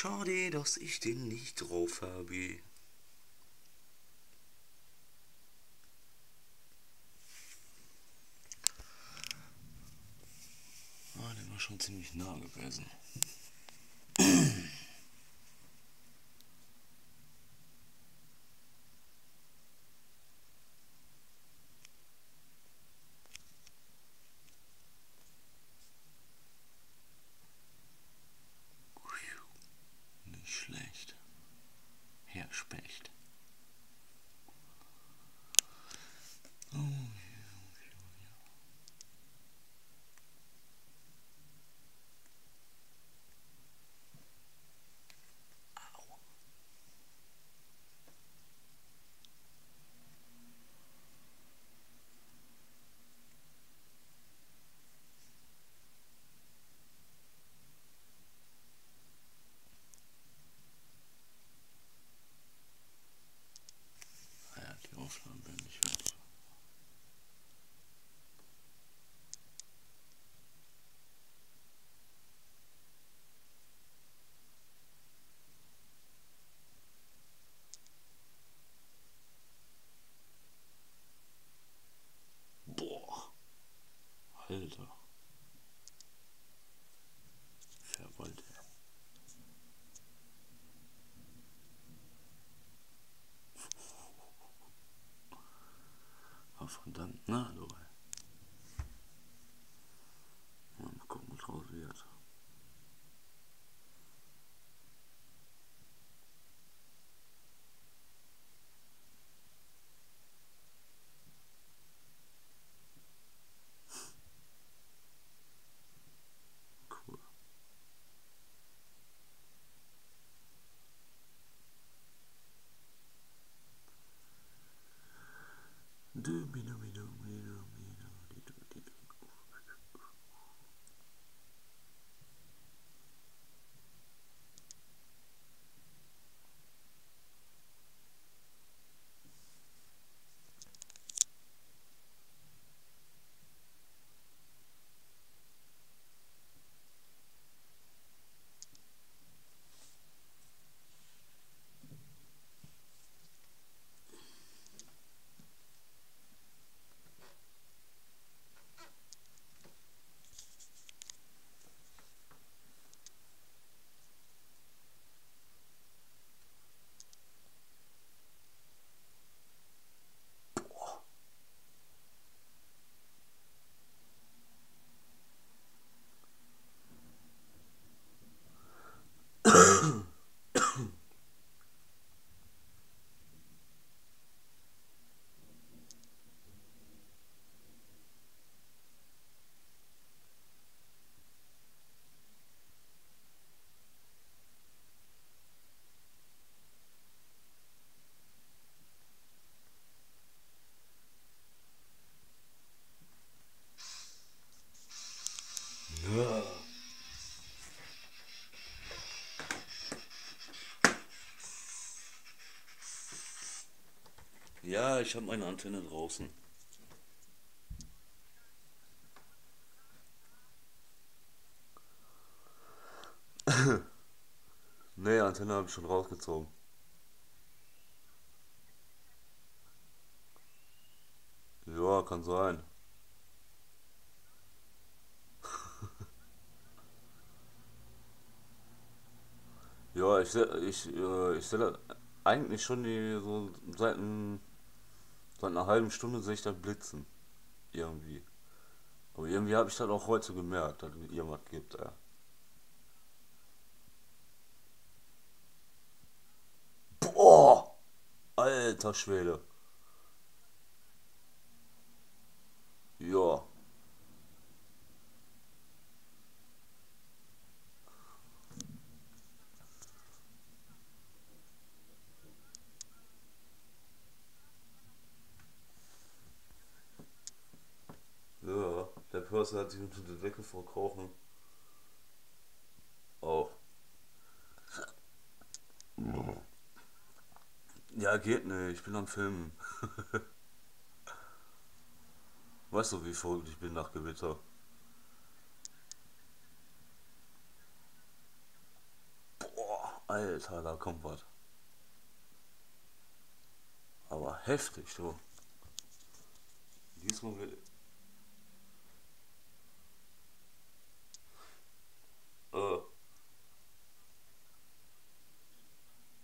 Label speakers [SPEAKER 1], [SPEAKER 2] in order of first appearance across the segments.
[SPEAKER 1] Schade, dass ich den nicht drauf habe. Ah, der war schon ziemlich nah gewesen. Nicht schlecht. Herr Specht. Oh. Ja, die Aufnahmen werden nicht fertig. Boah. Alter. Verrollt, ey. Aber verdammt, na du, ey. Mal gucken, was draus wird. Cool. Ja. Ja, ich habe meine Antenne draußen. Nee, Antenne habe ich schon rausgezogen. Ja, kann sein. Ja, ich stelle eigentlich schon die so seit einer halben Stunde sehe ich das blitzen. Irgendwie. Aber irgendwie habe ich das auch heute gemerkt, dass es irgendwas gibt, ey. Boah! Alter Schwede. Ja. Ja. Der Pörser hat sich unter der Decke verkrochen. Auch. Ja, geht nicht. Ich bin am Filmen. Weißt du, wie verrückt ich bin nach Gewitter? Alter, da kommt was. Aber heftig, du. Diesmal wird. Äh,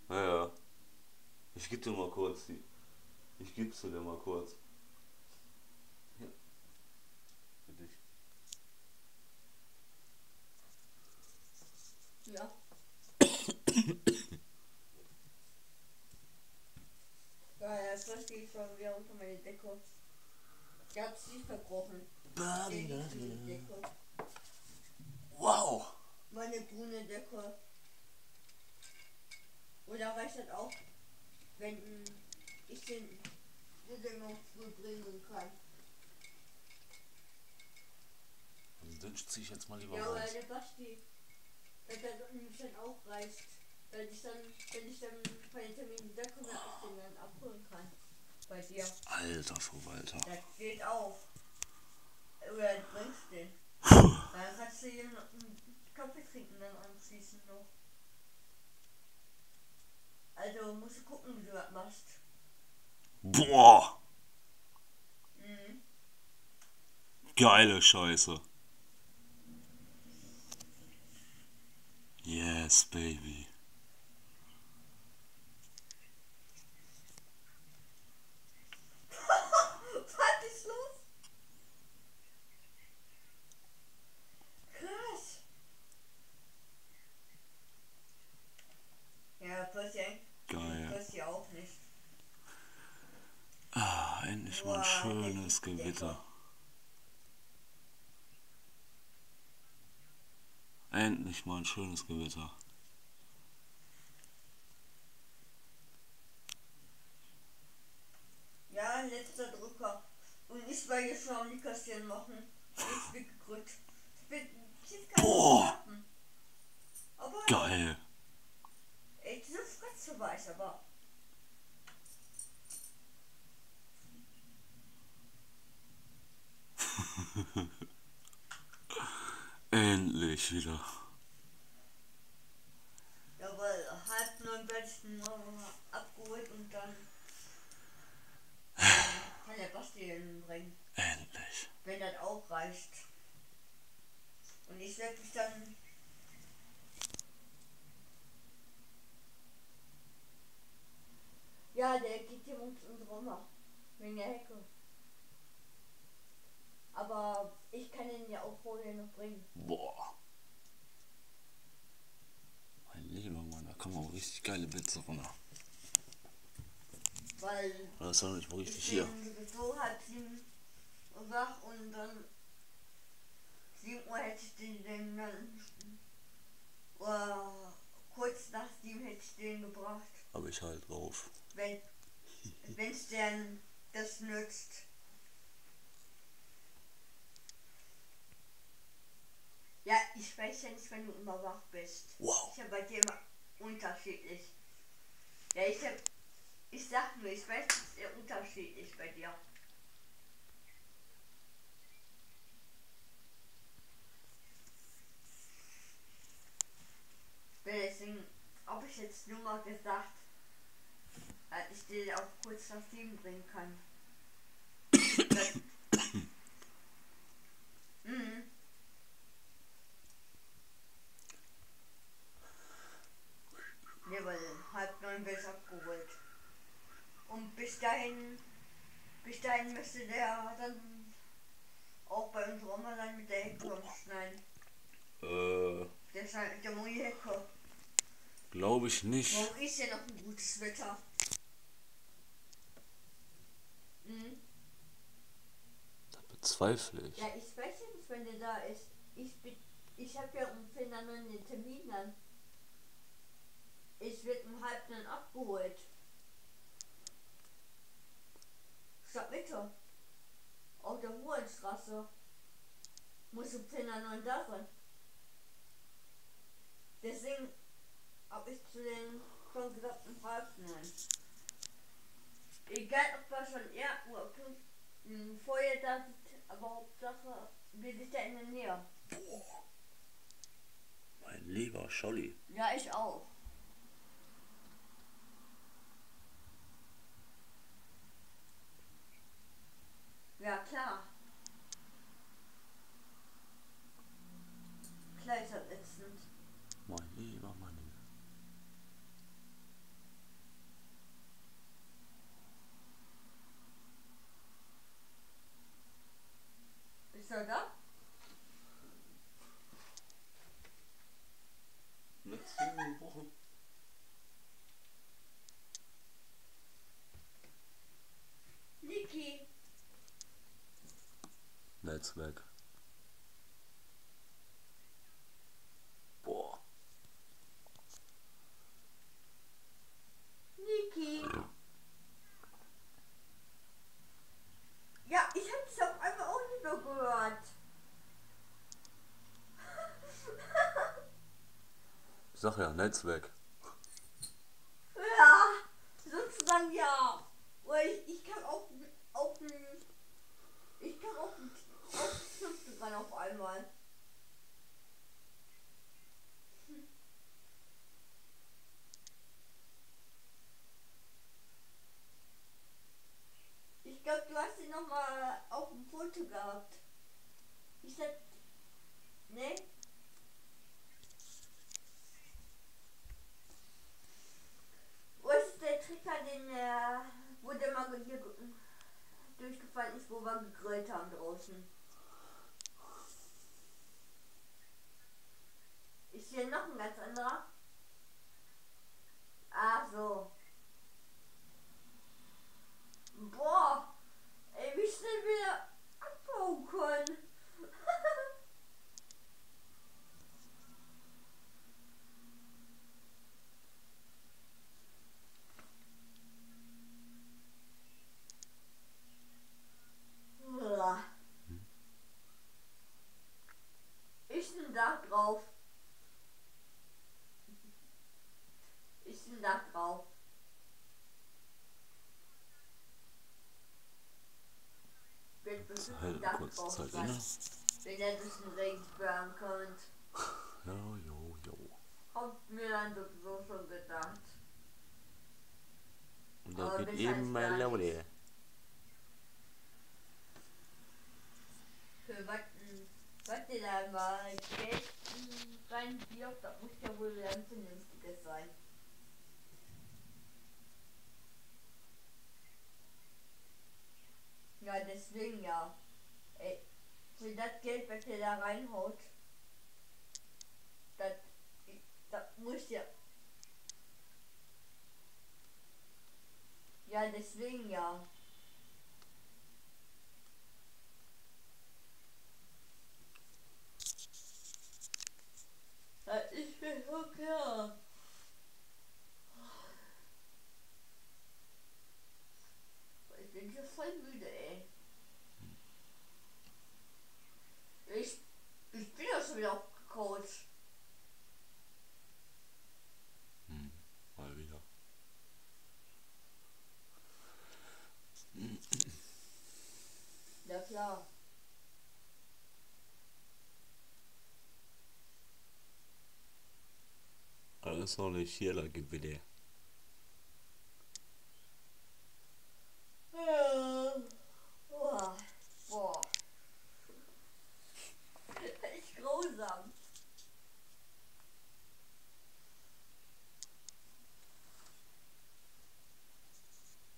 [SPEAKER 1] naja. Ich geb dir mal kurz die. Ich geb's dir mal kurz. Ja, für dich.
[SPEAKER 2] Ja. Ja, jetzt verstehe ich schon wieder unter meine Decke. Ich hab sie verbrochen. Die Decke.
[SPEAKER 1] Wow!
[SPEAKER 2] Meine grüne Decke. Oder reicht das auch, wenn ich den noch bringen kann?
[SPEAKER 1] Dann wünscht sich jetzt mal lieber
[SPEAKER 2] Ja,
[SPEAKER 1] raus.
[SPEAKER 2] weil der Basti, wenn das nämlich dann auch reicht, wenn ich dann bei den Terminen da komme, ich den dann abholen kann. Bei dir.
[SPEAKER 1] Alter Verwalter.
[SPEAKER 2] Das geht auch. Oder du bringst den. Dann kannst du hier noch einen Kaffee trinken dann anschließend noch. Also musst du gucken, wie du das machst.
[SPEAKER 1] Boah!
[SPEAKER 2] Mhm.
[SPEAKER 1] Geile Scheiße. Yes, baby.
[SPEAKER 2] Was ist los? Krass. Ja, passiert.
[SPEAKER 1] Geil.
[SPEAKER 2] Passiert auch nicht.
[SPEAKER 1] Ah, endlich mal ein
[SPEAKER 2] Boah,
[SPEAKER 1] schönes
[SPEAKER 2] der
[SPEAKER 1] Gewitter. Endlich mal ein schönes Gewitter.
[SPEAKER 2] Ja, letzter Drücker. Und ich werde jetzt schon die Kassieren machen. Ich bin gekrückt. Ich kann
[SPEAKER 1] Boah.
[SPEAKER 2] nicht schaffen. Aber
[SPEAKER 1] Geil.
[SPEAKER 2] ey, diese Fratze weiß aber.
[SPEAKER 1] Endlich wieder.
[SPEAKER 2] Ja, weil 8:30 werde ich den morgen abgeholt und dann kann der Basti den bringen.
[SPEAKER 1] Endlich.
[SPEAKER 2] Wenn das auch reicht. Und ich werde mich dann. Ja, der geht hier uns unsere Oma. Wegen der Hecke. Aber ich kann ihn ja auch vorher noch bringen.
[SPEAKER 1] Boah. Mein lieber Mann, da kommen auch richtig geile Witze runter.
[SPEAKER 2] Weil
[SPEAKER 1] Das ist doch nicht mal richtig
[SPEAKER 2] ich
[SPEAKER 1] hier.
[SPEAKER 2] bin sowieso 6:30 wach und dann 7 Uhr hätte ich den dann. Kurz nach 7 hätte ich den gebracht.
[SPEAKER 1] Aber ich halt drauf.
[SPEAKER 2] Wenn es denn das nützt. Ja, ich weiß ja nicht, wenn du immer wach bist.
[SPEAKER 1] Wow.
[SPEAKER 2] Ich habe bei dir immer unterschiedlich. Ja, ich sag nur, ich weiß, es ist sehr unterschiedlich bei dir. Deswegen habe ich jetzt nur mal gesagt, dass ich den auch kurz nach 7 bringen kann. Das, Ne, weil 8:30 wird abgeholt. Und bis dahin müsste der dann auch bei unserer Oma sein mit der Hecke schneiden. Der schneidet der Mui-Hecke.
[SPEAKER 1] Glaube ich nicht.
[SPEAKER 2] Morgen ist ja noch ein gutes Wetter. Mhm.
[SPEAKER 1] Das bezweifle ich.
[SPEAKER 2] Ja, ich weiß ja nicht, wenn der da ist. Ich habe ja um 10 dann einen Termin dann. Ich werde um 8:30 abgeholt. Stadtmitte. Auf der Hohenstraße. Muss um 10:09 da sein. Deswegen habe ich zu den schon gesagt um 8:30. Egal ob wir schon eher Uhr vorher da sind, aber Hauptsache wir sind ja in der Nähe.
[SPEAKER 1] Boah. Mein lieber Scholli.
[SPEAKER 2] Ja, ich auch. Ja, klar. Klar ist das ätzend.
[SPEAKER 1] Mein lieber Mann.
[SPEAKER 2] Ist er da?
[SPEAKER 1] Letzte Woche.
[SPEAKER 2] Niki.
[SPEAKER 1] Netzwerk. Boah.
[SPEAKER 2] Niki. Ja, ich hab's auf einmal auch nicht mehr gehört.
[SPEAKER 1] Ich sag ja, Netzwerk.
[SPEAKER 2] Ja, sozusagen ja. Weil ich kann auf den fünften ran auf einmal. Ich glaube, du hast ihn noch mal auf dem Foto gehabt. Ich sag, ne? Wo ist der Tricker, wo der mal hier durchgefallen ist, wo wir gegrillt haben draußen? Ist hier noch ein ganz anderer? Ah, so. Boah, ey, wie schnell wir abbauen können. Uah. Ich bin da drauf. Ich bin da drauf. Wird bestimmt ein
[SPEAKER 1] Halt
[SPEAKER 2] Dach
[SPEAKER 1] kurz
[SPEAKER 2] drauf
[SPEAKER 1] Zeit
[SPEAKER 2] sein,
[SPEAKER 1] inne.
[SPEAKER 2] wenn ihr durch den Regen sperren könnt.
[SPEAKER 1] Ja, jo, jo.
[SPEAKER 2] Hab mir dann sowieso schon gedacht.
[SPEAKER 1] Und da
[SPEAKER 2] Aber
[SPEAKER 1] geht
[SPEAKER 2] bis
[SPEAKER 1] eben
[SPEAKER 2] halt
[SPEAKER 1] mein
[SPEAKER 2] gar nicht.
[SPEAKER 1] Laune.
[SPEAKER 2] Für was ihr da mal Geld reinwirft, das muss ja wohl ein vernünftiges sein. Ja, deswegen ja. Ey, für das Geld, was ihr da reinhaut, das, das muss ja. Ja, deswegen ja. Das ist mir schon klar. Ich bin schon voll müde, ey. Ich bin ja schon wieder aufgecoacht.
[SPEAKER 1] Mal wieder.
[SPEAKER 2] Ja klar.
[SPEAKER 1] Alles noch nicht hier lang bitte.
[SPEAKER 2] Ja. Boah. Boah. Echt grausam.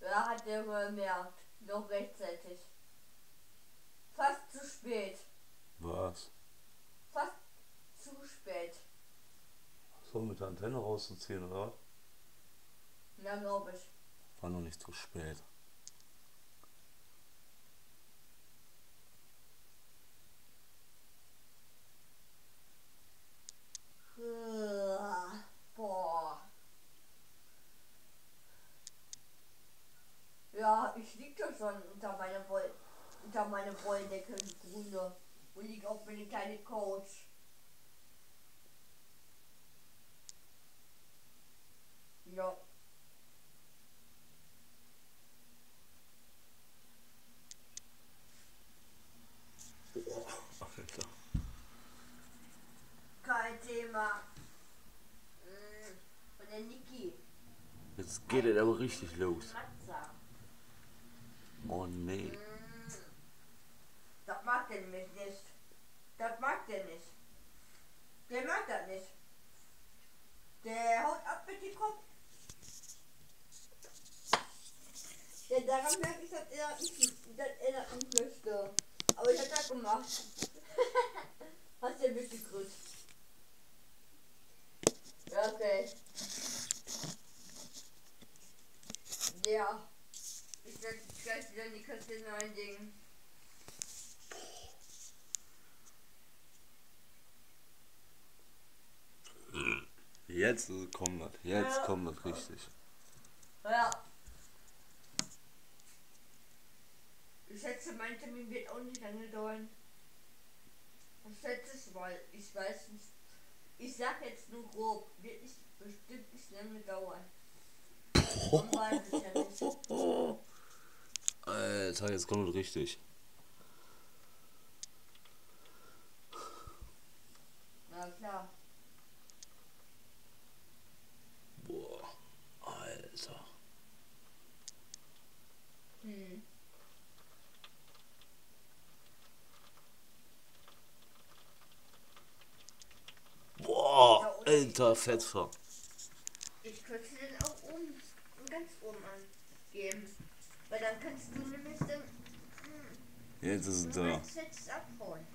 [SPEAKER 2] Ja, hat der gemerkt. Noch rechtzeitig. Fast zu spät.
[SPEAKER 1] Was?
[SPEAKER 2] Fast zu spät.
[SPEAKER 1] So mit der Antenne rauszuziehen, oder?
[SPEAKER 2] Ja, glaube ich.
[SPEAKER 1] War noch nicht zu spät.
[SPEAKER 2] Boah. Ja, ich lieg doch schon unter meiner Wolldecke im Grunde. Und lieg auf meine kleine Couch. Ja.
[SPEAKER 1] Alter.
[SPEAKER 2] Kein Thema. Und der Niki.
[SPEAKER 1] Jetzt geht es aber richtig los.
[SPEAKER 2] Matza.
[SPEAKER 1] Oh nee.
[SPEAKER 2] mag der nämlich nicht. Das mag der nicht. Der mag das nicht. Der haut ab mit dem Kopf. Ja, daran merke ich, dass er das nicht möchte. Aber ich hab das gemacht. Hast du ja mitgekriegt. Ja, okay. Ja. Ich werde gleich wieder in die Köpfe reindingen.
[SPEAKER 1] Jetzt kommt das. Jetzt
[SPEAKER 2] Ja.
[SPEAKER 1] kommt das richtig.
[SPEAKER 2] Ja. Ich schätze, mein Termin wird auch nicht lange dauern. Ich schätze es, weil ich weiß nicht. Ich sag jetzt nur grob, wird nicht, bestimmt nicht lange dauern. Man weiß es ja nicht.
[SPEAKER 1] Alter, jetzt kommt das richtig.
[SPEAKER 2] Na klar.
[SPEAKER 1] Boah, Alter. Boah, alter Fettfer.
[SPEAKER 2] Ich könnte den auch oben, ganz oben angeben. Weil dann kannst du nämlich dann
[SPEAKER 1] Jetzt ist es da.
[SPEAKER 2] jetzt abhauen.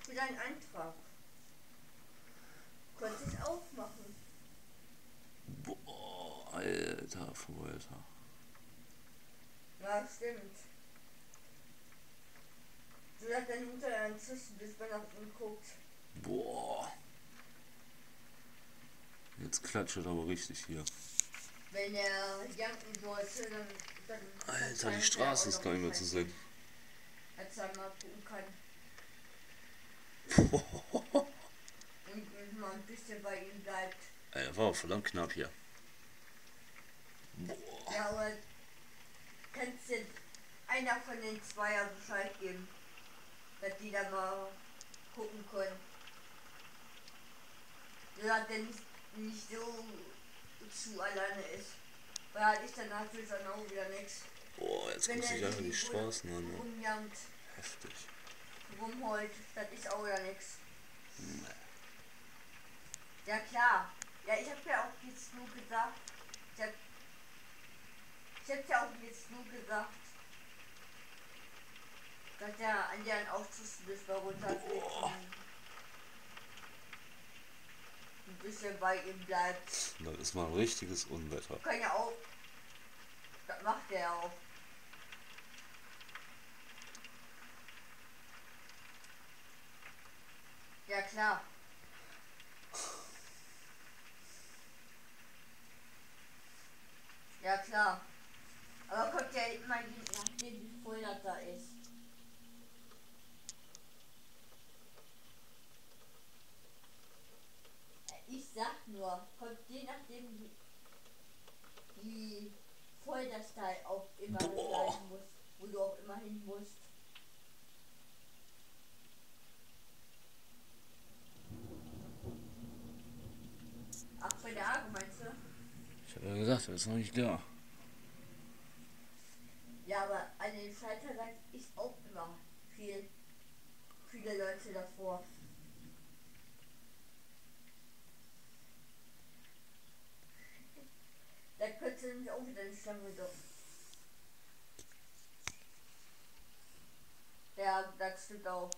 [SPEAKER 2] Für deinen Antrag. Könntest es aufmachen.
[SPEAKER 1] Boah, alter Verwalter.
[SPEAKER 2] Ja, stimmt. Du hast dann unter deinen Zwischen, bis man nach ihm guckt.
[SPEAKER 1] Boah. Jetzt klatscht es aber richtig hier.
[SPEAKER 2] Wenn er janken sollte, dann
[SPEAKER 1] Alter, die Straße ist gar nicht mehr zu sehen.
[SPEAKER 2] Als er mal gucken kann. Und mal ein bisschen bei ihm bleibt.
[SPEAKER 1] Ey, war verdammt knapp hier.
[SPEAKER 2] Ja, aber kannst du einer von den Zweier Bescheid geben, dass die da mal gucken können. Ja, der nicht so zu alleine ist. Weil ich dann natürlich dann auch wieder nichts.
[SPEAKER 1] Boah, jetzt guckt sich einfach die Straßen an. Ne?
[SPEAKER 2] Rumjammt,
[SPEAKER 1] Heftig.
[SPEAKER 2] rumheult, das ist auch wieder nichts. Ja klar. Ja, ich hab ja auch jetzt nur gesagt. Ich hab ja auch jetzt nur gesagt, dass der an deren Aufzugsliste runtergeht und ein bisschen bei ihm bleibt.
[SPEAKER 1] Das ist mal ein richtiges Unwetter.
[SPEAKER 2] Kann ja auch. Das macht er auch. Ja klar. Ja klar. Aber kommt ja immer nachdem wie voll das da ist. Ich sag nur, kommt je nachdem wie voll das da auch immer sein muss, wo du auch immer hin musst. Ach, bei der Argo meinst du?
[SPEAKER 1] Ich hab ja gesagt, er ist noch nicht da.
[SPEAKER 2] Ja, aber an den Scheitersack ist auch immer viele Leute davor. Da könnte nämlich auch wieder eine Schlange doch. Ja, das stimmt auch.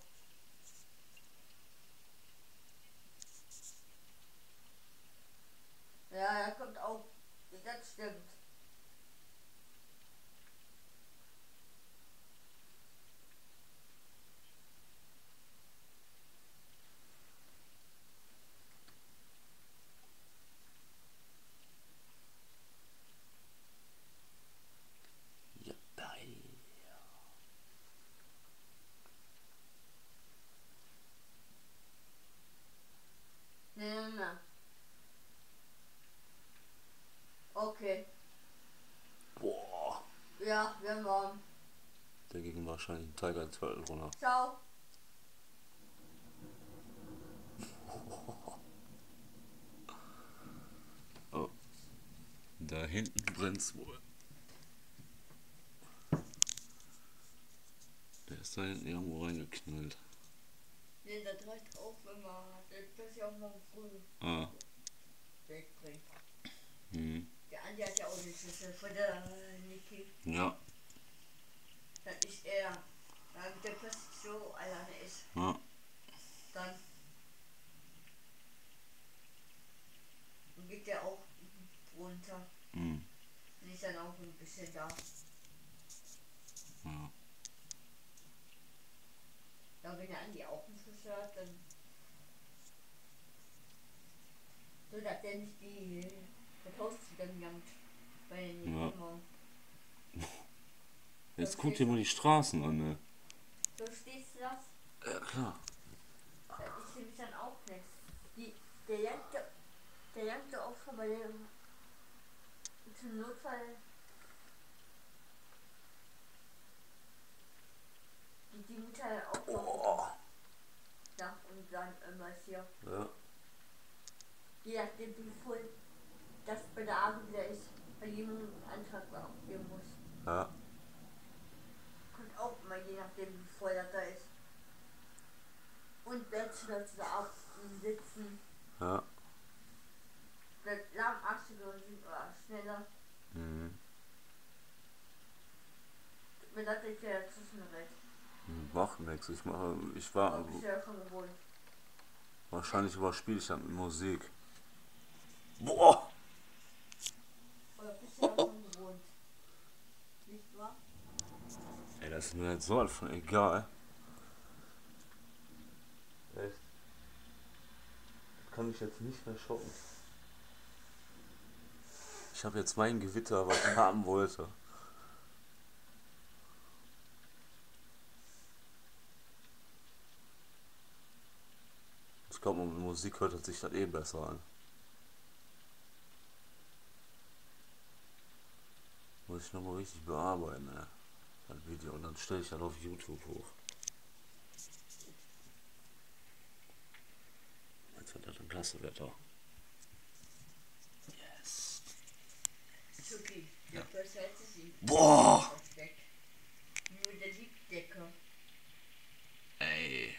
[SPEAKER 2] Ja, da kommt auch. Das stimmt.
[SPEAKER 1] Ja, geil.
[SPEAKER 2] Na. Okay.
[SPEAKER 1] Boah.
[SPEAKER 2] Ja, wir waren.
[SPEAKER 1] Der ging wahrscheinlich ein Tiger Turtle runter.
[SPEAKER 2] Ciao.
[SPEAKER 1] Oh. Da hinten brennt's wohl. Der ist ist da hinten irgendwo reingeknallt.
[SPEAKER 2] Ne, das reicht auch, wenn man das ja auch morgen früh
[SPEAKER 1] Ah.
[SPEAKER 2] wegbringt.
[SPEAKER 1] Hm.
[SPEAKER 2] Der Andi hat ja auch den Schlüssel von der Niki.
[SPEAKER 1] Ja.
[SPEAKER 2] Dann ist er, wenn der plötzlich so alleine ist,
[SPEAKER 1] Ja.
[SPEAKER 2] dann geht der auch runter.
[SPEAKER 1] Hm.
[SPEAKER 2] Und ist dann auch ein bisschen da.
[SPEAKER 1] Ja.
[SPEAKER 2] Ja, wenn der Andi auch einen Schlüssel hat, dann so, dass der nicht das Haus zusammenjammt. Bei den
[SPEAKER 1] Ja.
[SPEAKER 2] immer.
[SPEAKER 1] Jetzt guck dir mal die Straßen an, ne?
[SPEAKER 2] So stehst du das?
[SPEAKER 1] Ja, klar.
[SPEAKER 2] Das ist nämlich dann auch nichts. Der jagte auch schon bei dem zum Notfall. Die Mutter auch noch. Ja, und dann immer hier.
[SPEAKER 1] Ja.
[SPEAKER 2] Je nachdem, wie voll das bei der Arbeit wieder ist, bei jedem einen Antrag abgeben muss.
[SPEAKER 1] Ja.
[SPEAKER 2] Kommt auch immer je nachdem, wie voll das da ist. Und welche Leute da auch sitzen.
[SPEAKER 1] Ja.
[SPEAKER 2] Das lahmarschige sind oder schneller.
[SPEAKER 1] Mhm.
[SPEAKER 2] Tut mir leid, dass ich dir dazwischen rede.
[SPEAKER 1] Macht nix. Ich war.
[SPEAKER 2] Aber bist du ja schon gewohnt.
[SPEAKER 1] Wahrscheinlich überspiele ich das mit Musik. Boah!
[SPEAKER 2] Oder bist du ja schon gewohnt. Nicht wahr?
[SPEAKER 1] Ey, das ist mir jetzt so von egal. Echt? Das kann mich jetzt nicht mehr schocken. Ich habe jetzt mein Gewitter, was ich haben wollte. Ich glaube, mit Musik hört sich das eh besser an. Muss ich nochmal richtig bearbeiten, ne? Das Video, und dann stelle ich das auf YouTube hoch. Jetzt hat das ein klasse Wetter. Yes.
[SPEAKER 2] Zuki,
[SPEAKER 1] Ja.
[SPEAKER 2] der Versetzt sich.
[SPEAKER 1] Boah!
[SPEAKER 2] Nur der Liegdecke.
[SPEAKER 1] Ey.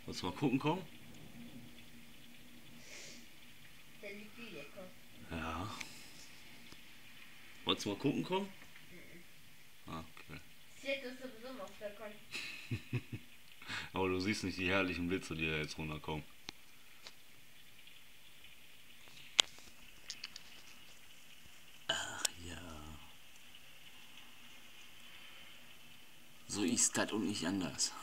[SPEAKER 1] Wolltest du mal gucken kommen?
[SPEAKER 2] Der liegt die Decke.
[SPEAKER 1] Ja. Wolltest du mal gucken kommen? Ah, okay.
[SPEAKER 2] Sie hätte es sowieso noch verkonnt.
[SPEAKER 1] Aber du siehst nicht die herrlichen Blitze, die da jetzt runterkommen. Ach ja. So ist das und nicht anders.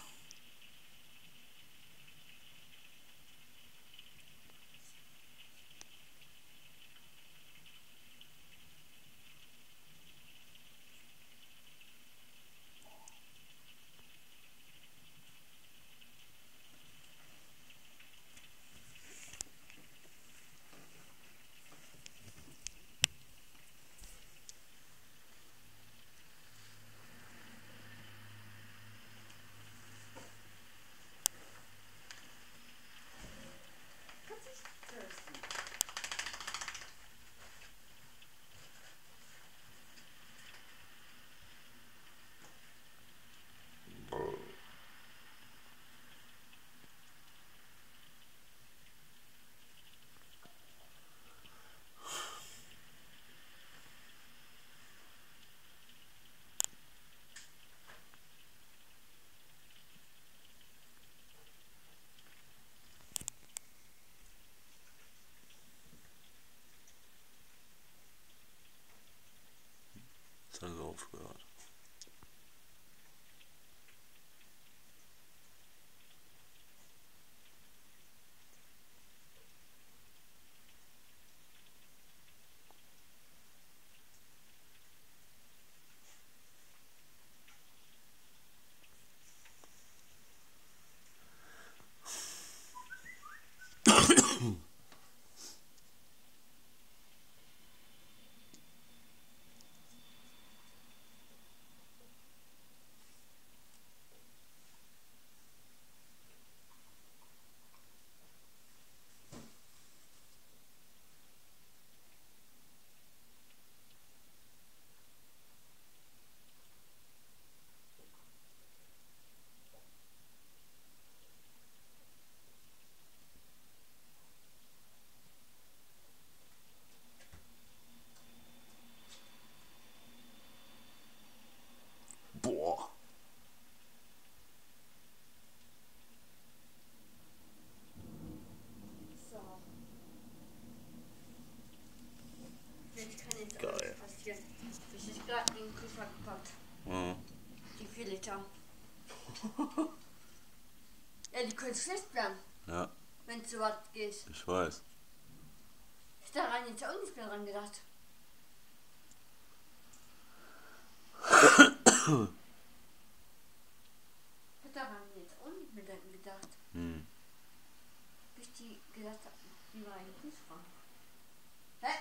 [SPEAKER 2] Was ist das?
[SPEAKER 1] Jetzt hat er aufgehört.
[SPEAKER 2] Meter. Ja, die können schlecht werden,
[SPEAKER 1] Ja,
[SPEAKER 2] wenn es so was geht.
[SPEAKER 1] ich weiß.
[SPEAKER 2] Ich daran jetzt auch nicht mehr dran gedacht. Ich hab daran jetzt auch nicht mehr gedacht.
[SPEAKER 1] Hm.
[SPEAKER 2] Bis die gedacht habe, die war ein Kühlschrank. Hä?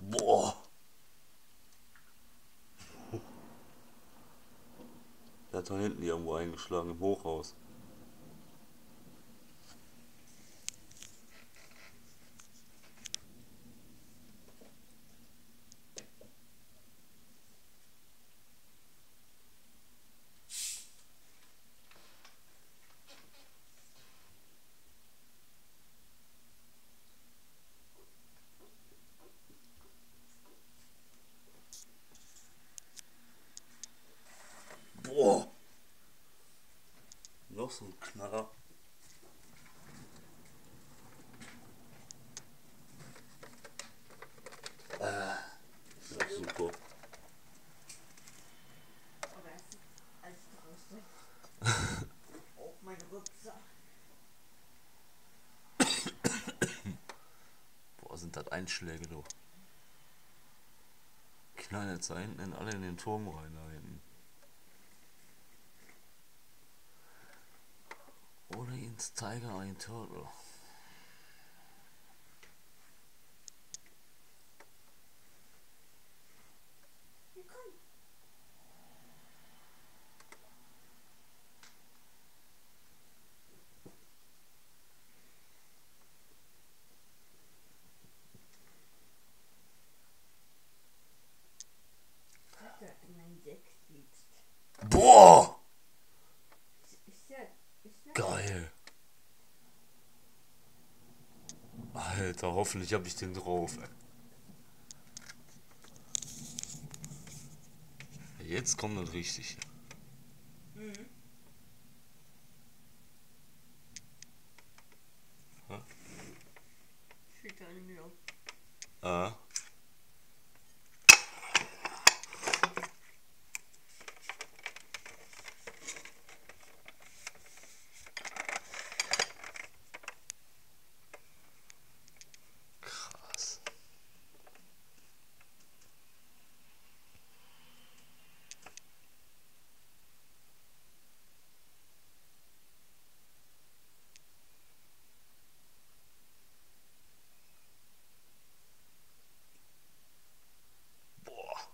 [SPEAKER 1] Boah. Der hat da hinten irgendwo eingeschlagen im Hochhaus. Boah. Noch so ein Knaller. Ja, super.
[SPEAKER 2] Aber es ist alles draußen. Auch mein Rucksack.
[SPEAKER 1] Boah, sind das Einschläge, du. Knallen jetzt da hinten alle in den Turm rein, da hinten. Oder ins Tiger ein Turtle.
[SPEAKER 2] Ja, komm. Was da in mein Deck liegst.
[SPEAKER 1] Boah!
[SPEAKER 2] Ist ja
[SPEAKER 1] Geil. Alter, hoffentlich hab ich den drauf, ey. Jetzt kommt das richtig.
[SPEAKER 2] Mhm.
[SPEAKER 1] Ja.
[SPEAKER 2] Steht da nicht mehr.
[SPEAKER 1] Ah. Krass. Boah.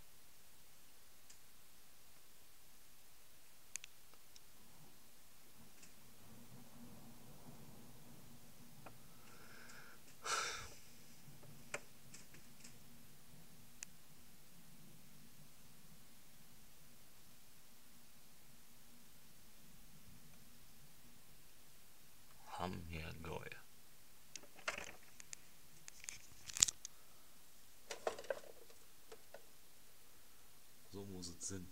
[SPEAKER 1] Hammergeil. So muss es sein.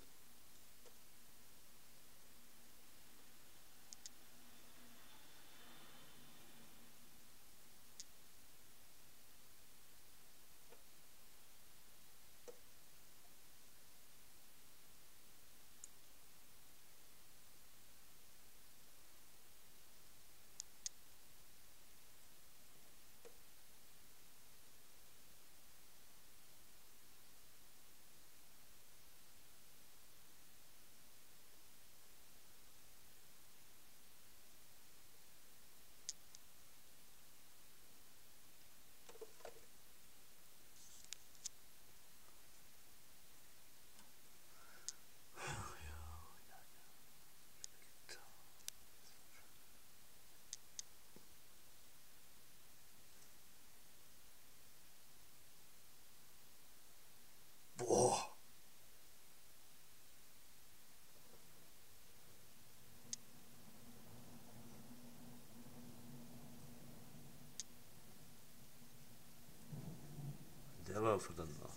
[SPEAKER 1] Boah. Der war verdammt nah.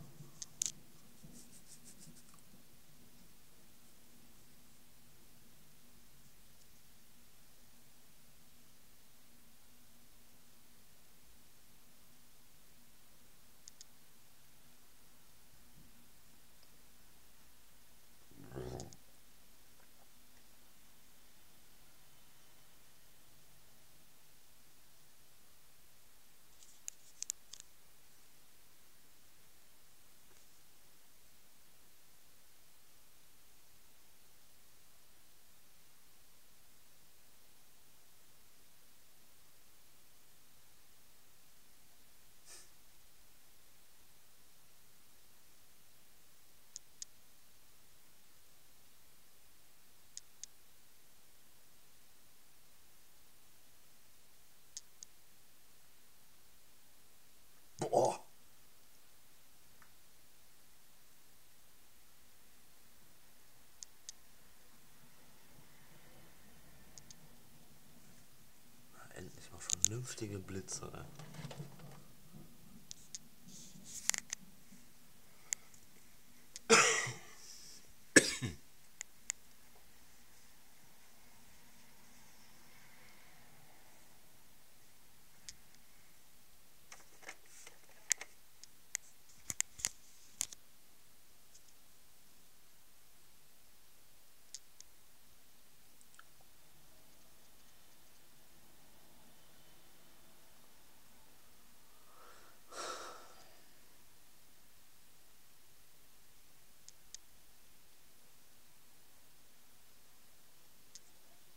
[SPEAKER 1] vernünftige Blitze, ey.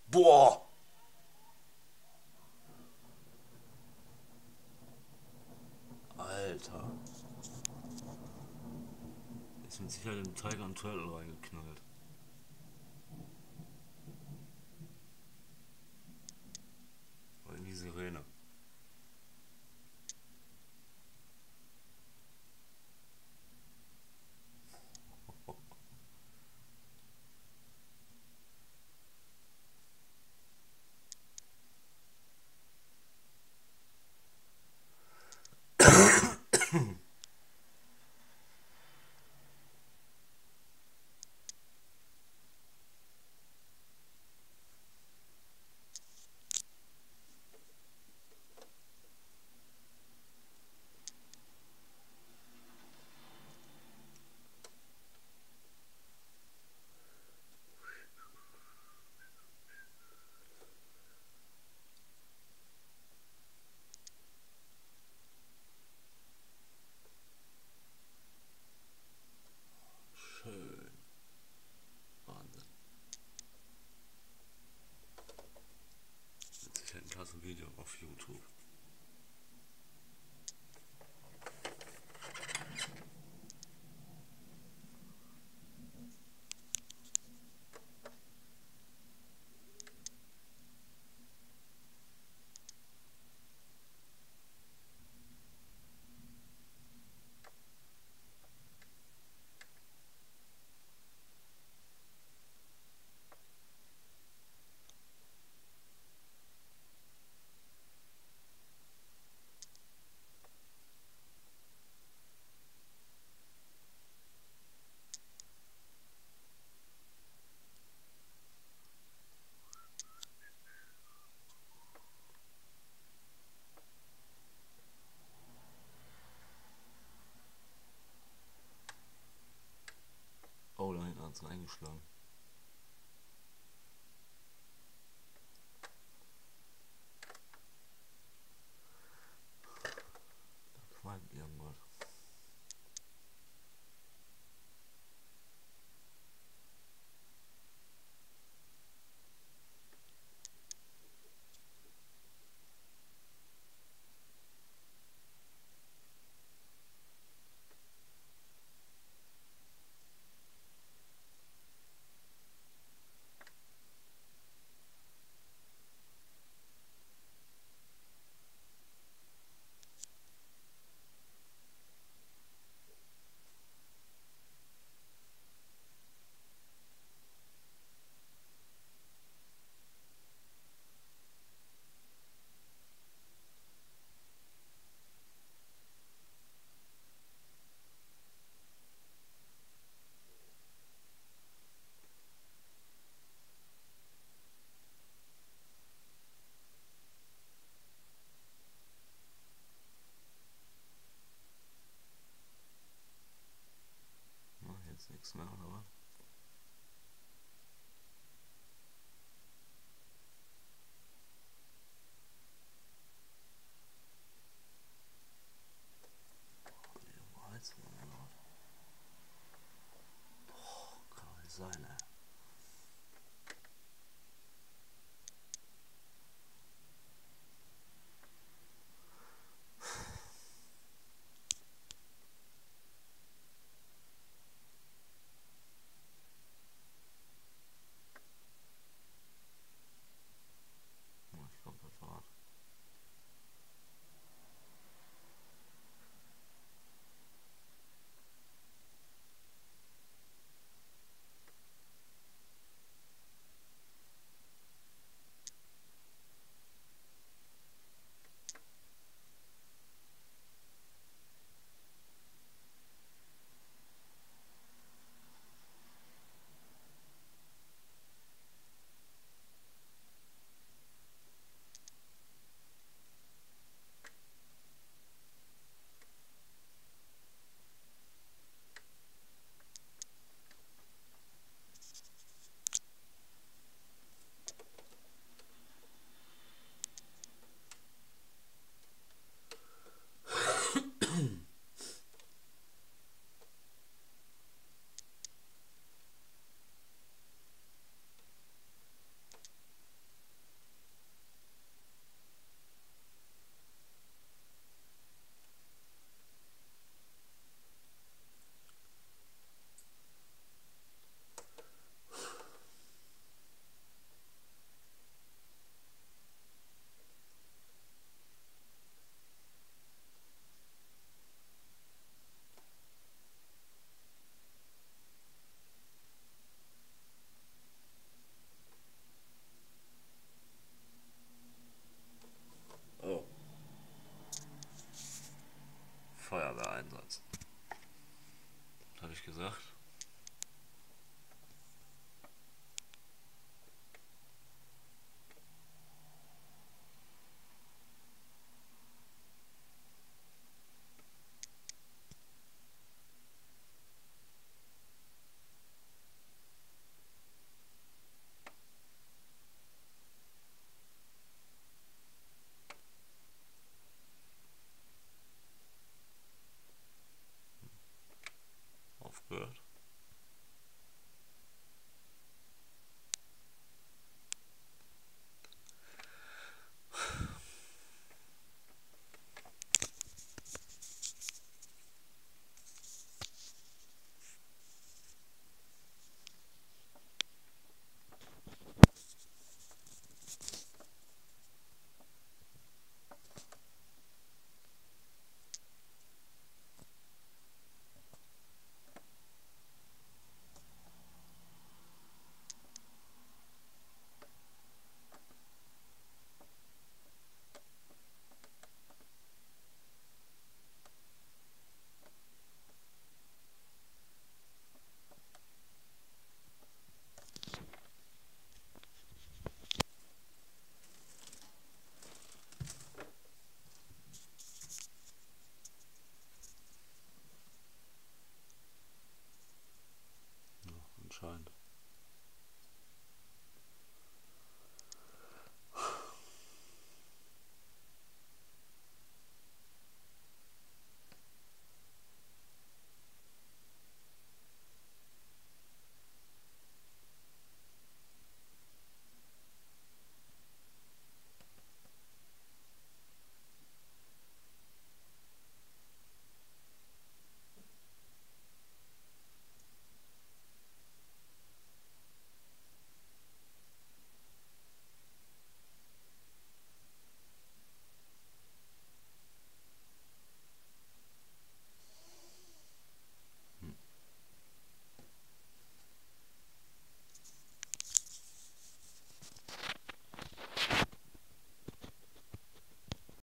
[SPEAKER 1] Boah! Alter. Ist mit Sicherheit im Tiger und Turtle reingeknallt. Oder in die Sirene. Schön. Wahnsinn. Mit Sicherheit ein klasse Video auf YouTube. Oh, da hinten hat es eingeschlagen. Da qualmt irgendwas. Na, jetzt nichts mehr, oder was? Irgendwo Heizung oder was? Boah, kann doch nicht sein, ey.
[SPEAKER 3] wird.